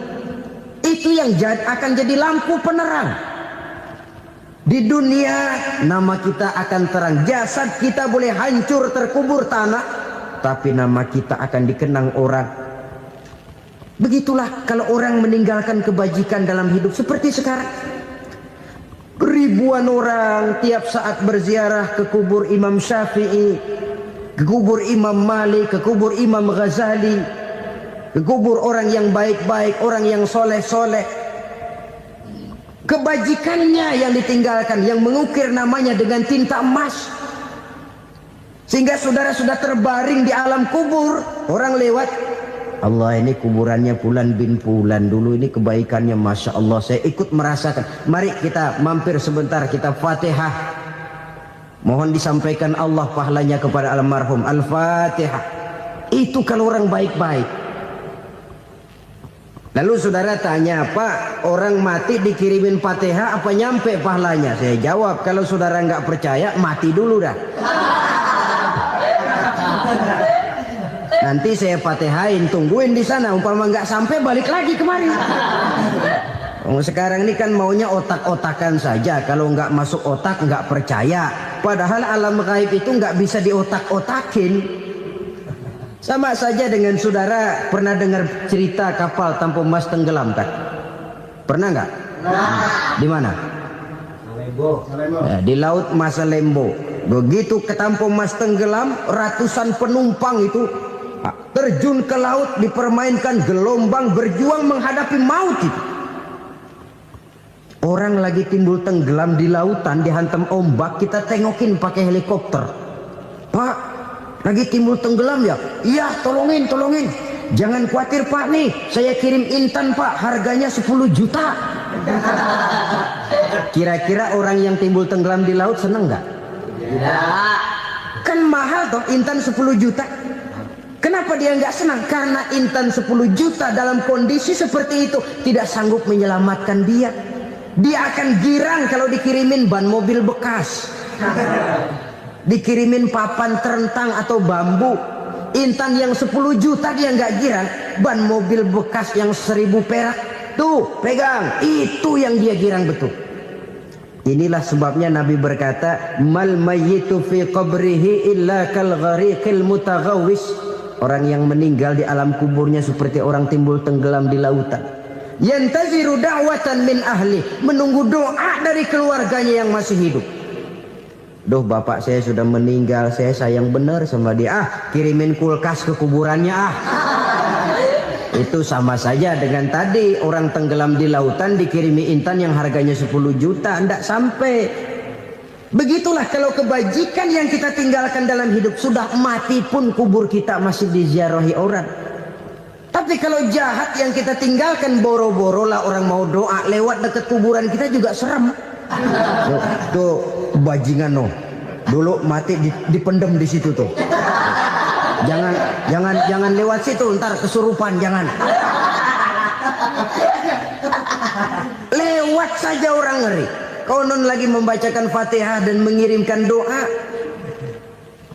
Itu yang akan jadi lampu penerang. Di dunia nama kita akan terang. Jasad kita boleh hancur terkubur tanah, tapi nama kita akan dikenang orang. Begitulah kalau orang meninggalkan kebajikan dalam hidup seperti sekarang. Ribuan orang tiap saat berziarah ke kubur Imam Syafi'i, ke kubur Imam Malik, ke kubur Imam Ghazali, ke kubur orang yang baik-baik, orang yang soleh-soleh. Kebajikannya yang ditinggalkan, yang mengukir namanya dengan tinta emas. Sehingga saudara sudah terbaring di alam kubur, orang lewat, Allah, ini kuburannya Fulan bin Fulan, dulu ini kebaikannya Masya Allah, saya ikut merasakan. Mari kita mampir sebentar, kita Fatihah. Mohon disampaikan Allah pahalanya kepada almarhum. Al-Fatihah. Itu kalau orang baik-baik. Lalu saudara tanya, Pak, orang mati dikirimin Fatihah apa nyampe pahalanya? Saya jawab, kalau saudara nggak percaya, mati dulu dah. Nanti saya Fatihain, tungguin di sana. Umpama nggak sampai, balik lagi kemari. Sekarang ini kan maunya otak-otakan saja. Kalau nggak masuk otak, nggak percaya. Padahal alam gaib itu nggak bisa diotak-otakin. Sama saja dengan saudara pernah dengar cerita kapal Tampu Mas tenggelam kan? Pernah nggak? Di mana? Ya, di laut Masalembo. Begitu ke Tampu Mas tenggelam, ratusan penumpang itu terjun ke laut, dipermainkan gelombang, berjuang menghadapi maut itu. Orang lagi timbul tenggelam di lautan, dihantam ombak, kita tengokin pakai helikopter. Pak, lagi timbul tenggelam ya? Iya, tolongin, tolongin. Jangan khawatir Pak nih, saya kirim intan Pak, harganya 10 juta. Kira-kira orang yang timbul tenggelam di laut seneng nggak? Tidak. Kan mahal toh intan 10 juta. Kenapa dia nggak senang? Karena intan 10 juta dalam kondisi seperti itu tidak sanggup menyelamatkan dia. Dia akan girang kalau dikirimin ban mobil bekas, dikirimin papan terentang atau bambu. Intan yang 10 juta dia nggak girang. Ban mobil bekas yang 1000 perak, tuh pegang, itu yang dia girang betul. Inilah sebabnya Nabi berkata, mal mayyitu fi qabrihi illa kal ghariqil mutaghawwis. Orang yang meninggal di alam kuburnya seperti orang timbul tenggelam di lautan. Yantaziru da'watan min ahli, menunggu doa dari keluarganya yang masih hidup. Duh, bapak saya sudah meninggal, saya sayang benar sama dia. Kirimin kulkas ke kuburannya Itu sama saja dengan tadi orang tenggelam di lautan dikirimi intan yang harganya 10 juta, tidak sampai. Begitulah kalau kebajikan yang kita tinggalkan dalam hidup, sudah mati pun kubur kita masih diziarahi orang. Tapi kalau jahat yang kita tinggalkan, boro-boro lah orang mau doa lewat dekat kuburan kita juga serem. Tuh bajingan no, dulu mati dipendem di situ tuh. Jangan lewat situ, ntar kesurupan, jangan. Lewat saja orang ngeri. Konon lagi membacakan Fatihah dan mengirimkan doa.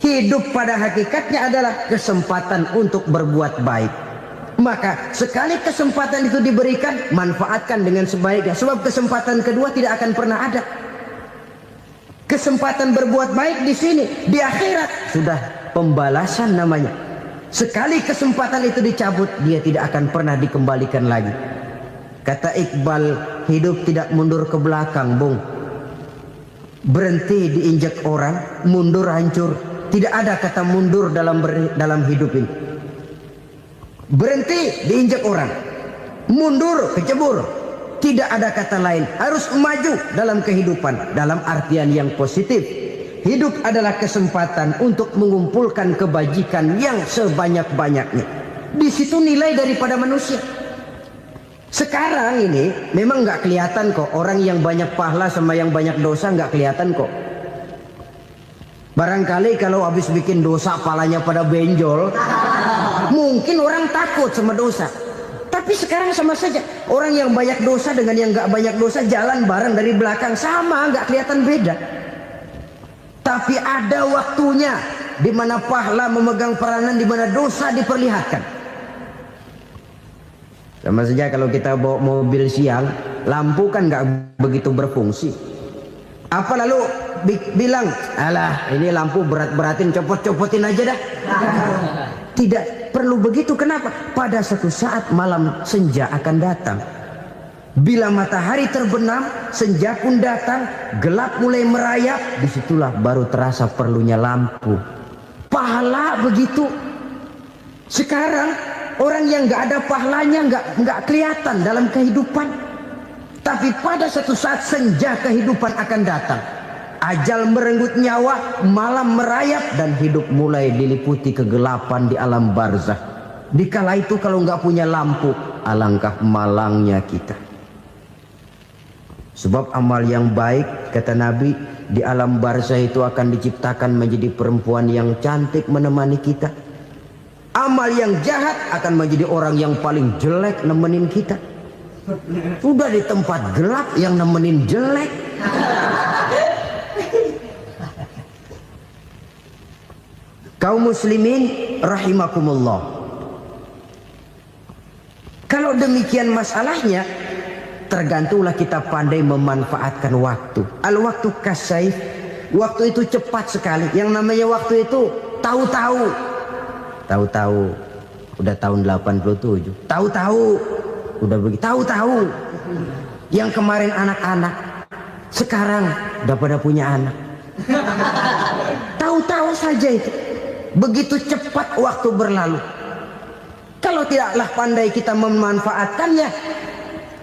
Hidup pada hakikatnya adalah kesempatan untuk berbuat baik. Maka sekali kesempatan itu diberikan, manfaatkan dengan sebaiknya. Sebab kesempatan kedua tidak akan pernah ada. Kesempatan berbuat baik di sini, di akhirat sudah pembalasan namanya. Sekali kesempatan itu dicabut, dia tidak akan pernah dikembalikan lagi. Kata Iqbal, hidup tidak mundur ke belakang, Bung. Berhenti diinjak orang, mundur hancur. Tidak ada kata mundur dalam hidup ini. Berhenti diinjak orang, mundur kecebur. Tidak ada kata lain. Harus maju dalam kehidupan, dalam artian yang positif. Hidup adalah kesempatan untuk mengumpulkan kebajikan yang sebanyak-banyaknya. Di situ nilai daripada manusia. Sekarang ini memang nggak kelihatan kok, orang yang banyak pahala sama yang banyak dosa nggak kelihatan kok. Barangkali kalau habis bikin dosa palanya pada benjol, mungkin orang takut sama dosa. Tapi sekarang sama saja, orang yang banyak dosa dengan yang nggak banyak dosa jalan bareng dari belakang, sama, nggak kelihatan beda. Tapi ada waktunya di mana pahala memegang peranan, di mana dosa diperlihatkan. Sama saja kalau kita bawa mobil siang, lampu kan nggak begitu berfungsi. Apa lalu bilang, alah ini lampu berat-beratin, copot-copotin aja dah. Tidak perlu begitu. Kenapa? Pada suatu saat malam senja akan datang. Bila matahari terbenam, senja pun datang, gelap mulai merayap, disitulah baru terasa perlunya lampu. Pahala begitu. Sekarang orang yang nggak ada pahalanya nggak kelihatan dalam kehidupan. Tapi pada suatu saat senja kehidupan akan datang. Ajal merenggut nyawa, malam merayap, dan hidup mulai diliputi kegelapan di alam barzah. Dikala itu kalau nggak punya lampu, alangkah malangnya kita. Sebab amal yang baik, kata Nabi, di alam barzah itu akan diciptakan menjadi perempuan yang cantik menemani kita. Amal yang jahat akan menjadi orang yang paling jelek nemenin kita. Sudah di tempat gelap yang nemenin jelek. Kaum muslimin rahimakumullah. Kalau demikian masalahnya, tergantunglah kita pandai memanfaatkan waktu. Al-waktu kasayf, waktu itu cepat sekali. Yang namanya waktu itu tahu-tahu. Tahu-tahu udah tahun 87. Tahu-tahu udah begitu. Tahu-tahu yang kemarin anak-anak, sekarang udah pada punya anak. Tahu-tahu saja itu. Begitu cepat waktu berlalu. Kalau tidaklah pandai kita memanfaatkannya,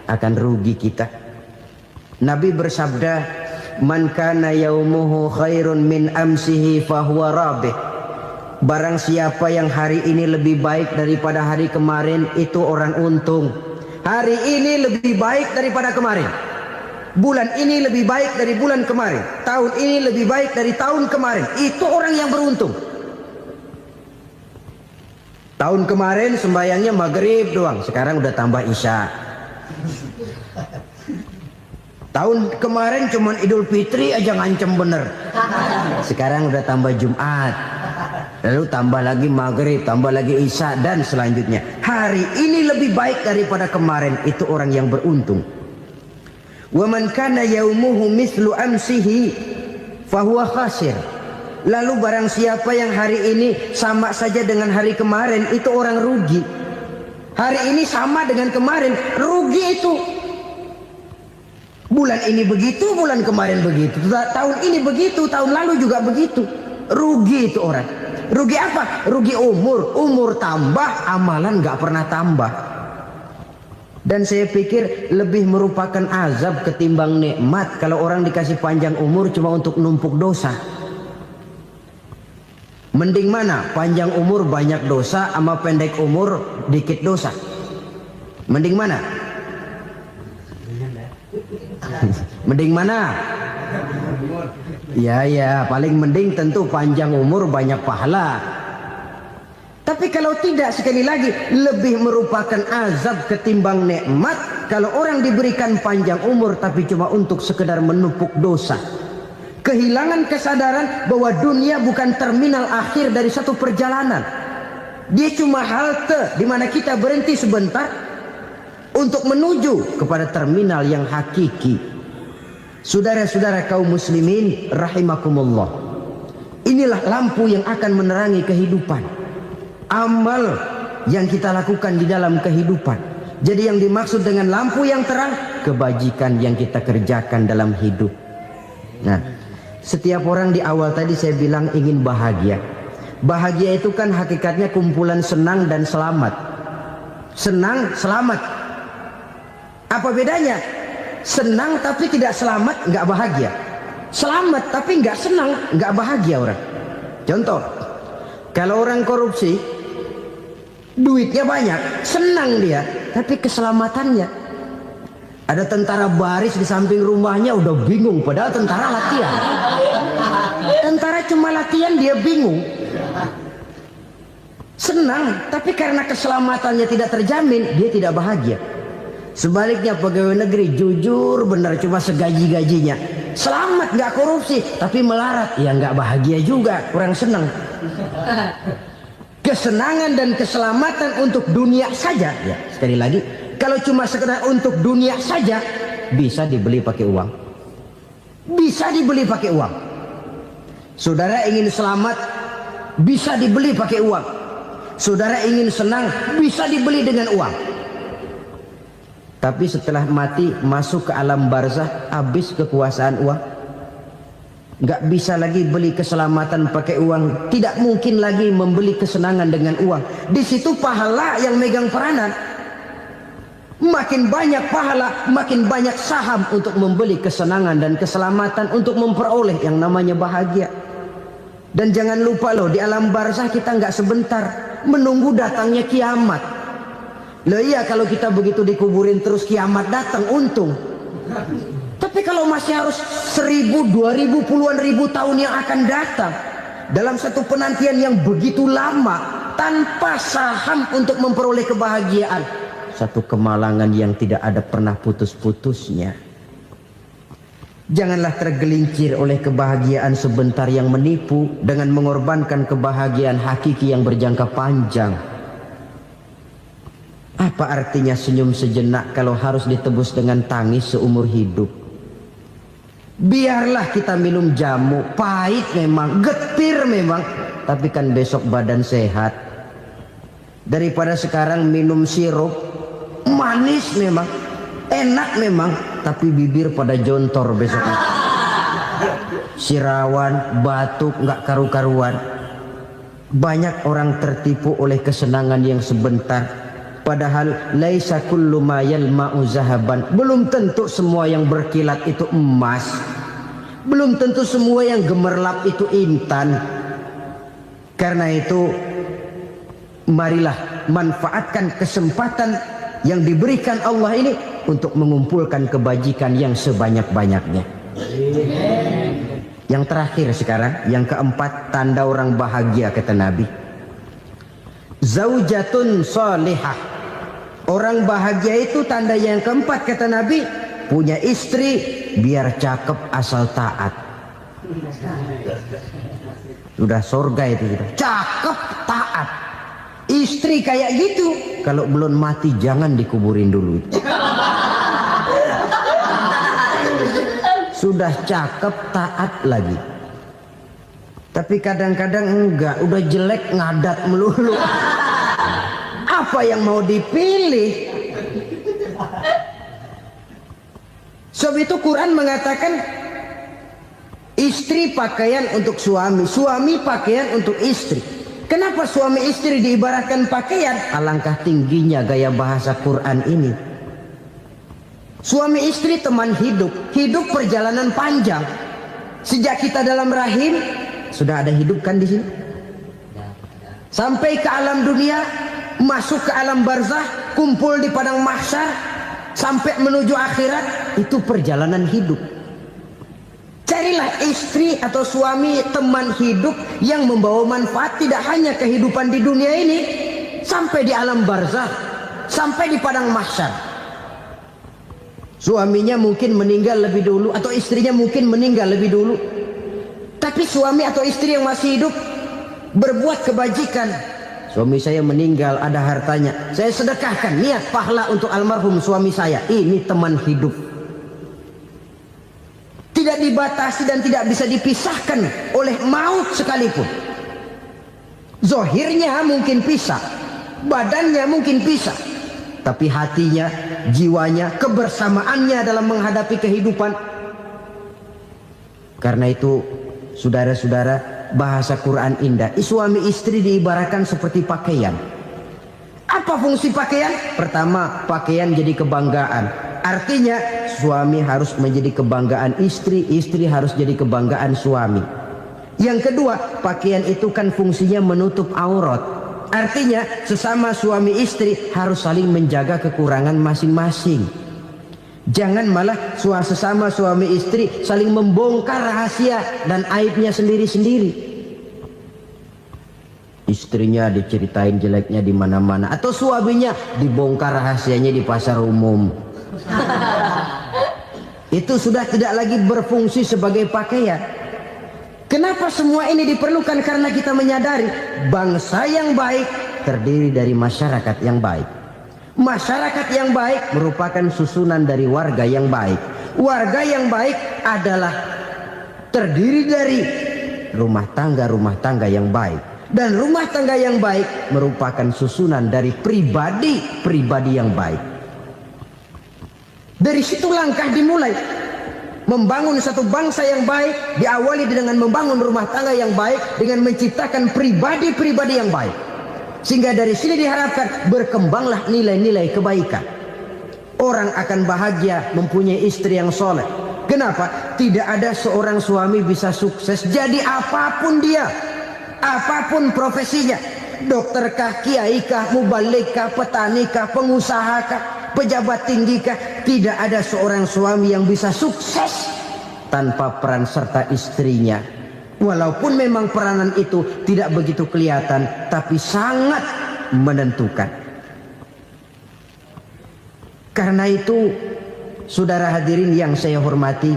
akan rugi kita. Nabi bersabda, man kana yaumuhu khairun min amsihi fahuwa rabih. Barang siapa yang hari ini lebih baik daripada hari kemarin, itu orang untung. Hari ini lebih baik daripada kemarin. Bulan ini lebih baik dari bulan kemarin. Tahun ini lebih baik dari tahun kemarin. Itu orang yang beruntung. Tahun kemarin sembahyangnya maghrib doang, sekarang udah tambah isya. Tahun kemarin cuman Idul Fitri aja ngancem bener, sekarang udah tambah Jumat, lalu tambah lagi maghrib, tambah lagi isya, dan selanjutnya. Hari ini lebih baik daripada kemarin. Itu orang yang beruntung. Wa man kana yaumuhu mislu amsihi fahuwa khasir. Lalu barang siapa yang hari ini sama saja dengan hari kemarin, itu orang rugi. Hari ini sama dengan kemarin, rugi itu. Bulan ini begitu, bulan kemarin begitu, tahun ini begitu, tahun lalu juga begitu. Rugi itu orang. Rugi apa? Rugi umur. Umur tambah, amalan gak pernah tambah. Dan saya pikir lebih merupakan azab ketimbang nikmat kalau orang dikasih panjang umur cuma untuk numpuk dosa. Mending mana? Panjang umur banyak dosa sama pendek umur dikit dosa? Mending mana? Mending mana? Ya, paling mending tentu panjang umur banyak pahala. Tapi kalau tidak, sekali lagi, lebih merupakan azab ketimbang nikmat kalau orang diberikan panjang umur tapi cuma untuk sekedar menumpuk dosa. Kehilangan kesadaran bahwa dunia bukan terminal akhir dari satu perjalanan. Dia cuma halte di mana kita berhenti sebentar untuk menuju kepada terminal yang hakiki. Saudara-saudara kaum muslimin rahimakumullah. Inilah lampu yang akan menerangi kehidupan. Amal yang kita lakukan di dalam kehidupan. Jadi yang dimaksud dengan lampu yang terang, kebajikan yang kita kerjakan dalam hidup. Nah, setiap orang di awal tadi saya bilang ingin bahagia. Bahagia itu kan hakikatnya kumpulan senang dan selamat. Senang, selamat. Apa bedanya? Senang tapi tidak selamat, nggak bahagia. Selamat tapi nggak senang, nggak bahagia orang. Contoh, kalau orang korupsi, duitnya banyak, senang dia, tapi keselamatannya. Ada tentara baris di samping rumahnya udah bingung, padahal tentara latihan. Tentara cuma latihan, dia bingung. Senang, tapi karena keselamatannya tidak terjamin, dia tidak bahagia. Sebaliknya pegawai negeri jujur benar cuma segaji-gajinya, selamat nggak korupsi, tapi melarat, ya nggak bahagia juga, kurang senang. Kesenangan dan keselamatan untuk dunia saja, ya sekali lagi, kalau cuma sekedar untuk dunia saja, bisa dibeli pakai uang. Bisa dibeli pakai uang. Saudara ingin selamat, bisa dibeli pakai uang. Saudara ingin senang, bisa dibeli dengan uang. Tapi setelah mati, masuk ke alam barzah, habis kekuasaan uang. Nggak bisa lagi beli keselamatan pakai uang. Tidak mungkin lagi membeli kesenangan dengan uang. Di situ pahala yang megang peranan. Makin banyak pahala, makin banyak saham untuk membeli kesenangan dan keselamatan, untuk memperoleh yang namanya bahagia. Dan jangan lupa loh, di alam barzah kita nggak sebentar, menunggu datangnya kiamat. Loh iya, kalau kita begitu dikuburin terus kiamat datang, untung. Tapi kalau masih harus 1000, 2000, puluhan ribu tahun yang akan datang, dalam satu penantian yang begitu lama, tanpa saham untuk memperoleh kebahagiaan, satu kemalangan yang tidak ada pernah putus-putusnya. Janganlah tergelincir oleh kebahagiaan sebentar yang menipu dengan mengorbankan kebahagiaan hakiki yang berjangka panjang. Apa artinya senyum sejenak kalau harus ditebus dengan tangis seumur hidup? Biarlah kita minum jamu, pahit memang, getir memang, tapi kan besok badan sehat. Daripada sekarang minum sirup, manis memang, enak memang, tapi bibir pada jontor besoknya. Sirawan, batuk, nggak karu-karuan. Banyak orang tertipu oleh kesenangan yang sebentar. Padahal laisa kullu ma yalma'u zahaban. Belum tentu semua yang berkilat itu emas. Belum tentu semua yang gemerlap itu intan. Karena itu marilah manfaatkan kesempatan yang diberikan Allah ini untuk mengumpulkan kebajikan yang sebanyak-banyaknya. Yang terakhir sekarang, yang keempat, tanda orang bahagia kata Nabi. Zaujatun salihah. Orang bahagia itu tanda yang keempat kata Nabi, punya istri biar cakep asal taat. Sudah surga itu sudah. Cakep taat. Istri kayak gitu, kalau belum mati jangan dikuburin dulu. Sudah cakep taat lagi. Tapi kadang-kadang enggak, udah jelek ngadat melulu. Apa yang mau dipilih? Sebab itu Quran mengatakan istri pakaian untuk suami, suami pakaian untuk istri. Kenapa suami istri diibaratkan pakaian? Alangkah tingginya gaya bahasa Quran ini. Suami istri teman hidup, hidup perjalanan panjang. Sejak kita dalam rahim sudah ada hidup kan di sini. Sampai ke alam dunia, masuk ke alam barzah, kumpul di padang mahsyar, sampai menuju akhirat, itu perjalanan hidup. Carilah istri atau suami teman hidup yang membawa manfaat tidak hanya kehidupan di dunia ini, sampai di alam barzah, sampai di padang mahsyar. Suaminya mungkin meninggal lebih dulu atau istrinya mungkin meninggal lebih dulu. Tapi suami atau istri yang masih hidup berbuat kebajikan. Suami saya meninggal, ada hartanya, saya sedekahkan, niat pahala untuk almarhum suami saya. Ini teman hidup. Tidak dibatasi dan tidak bisa dipisahkan oleh maut sekalipun. Zohirnya mungkin pisah, badannya mungkin pisah, tapi hatinya, jiwanya, kebersamaannya dalam menghadapi kehidupan. Karena itu, saudara-saudara, bahasa Quran indah. Suami istri diibaratkan seperti pakaian. Apa fungsi pakaian? Pertama, pakaian jadi kebanggaan. Artinya suami harus menjadi kebanggaan istri, istri harus jadi kebanggaan suami. Yang kedua, pakaian itu kan fungsinya menutup aurat. Artinya sesama suami istri harus saling menjaga kekurangan masing-masing. Jangan malah sesama suami istri saling membongkar rahasia dan aibnya sendiri-sendiri. Istrinya diceritain jeleknya di mana-mana, atau suaminya dibongkar rahasianya di pasar umum. Itu sudah tidak lagi berfungsi sebagai pakaian. Kenapa semua ini diperlukan? Karena kita menyadari bangsa yang baik terdiri dari masyarakat yang baik. Masyarakat yang baik merupakan susunan dari warga yang baik. Warga yang baik adalah terdiri dari rumah tangga yang baik. Dan rumah tangga yang baik merupakan susunan dari pribadi yang baik. Dari situ langkah dimulai. Membangun satu bangsa yang baik diawali dengan membangun rumah tangga yang baik, dengan menciptakan pribadi-pribadi yang baik. Sehingga dari sini diharapkan berkembanglah nilai-nilai kebaikan. Orang akan bahagia mempunyai istri yang soleh. Kenapa? Tidak ada seorang suami bisa sukses jadi apapun dia, apapun profesinya. Dokterkah, kiaikah, mubalikah, petanikah, pengusahakah, pejabat tinggikah, tidak ada seorang suami yang bisa sukses tanpa peran serta istrinya. Walaupun memang peranan itu tidak begitu kelihatan, tapi sangat menentukan. Karena itu, saudara hadirin yang saya hormati,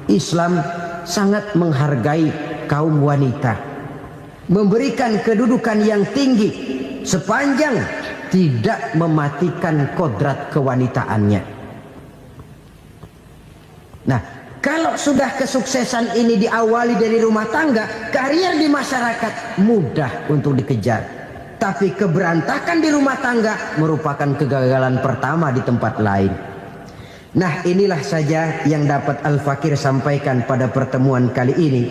Islam sangat menghargai kaum wanita, memberikan kedudukan yang tinggi sepanjang tidak mematikan kodrat kewanitaannya. Nah, kalau sudah kesuksesan ini diawali dari rumah tangga, karier di masyarakat mudah untuk dikejar. Tapi keberantakan di rumah tangga merupakan kegagalan pertama di tempat lain. Nah, inilah saja yang dapat Al-Fakir sampaikan pada pertemuan kali ini.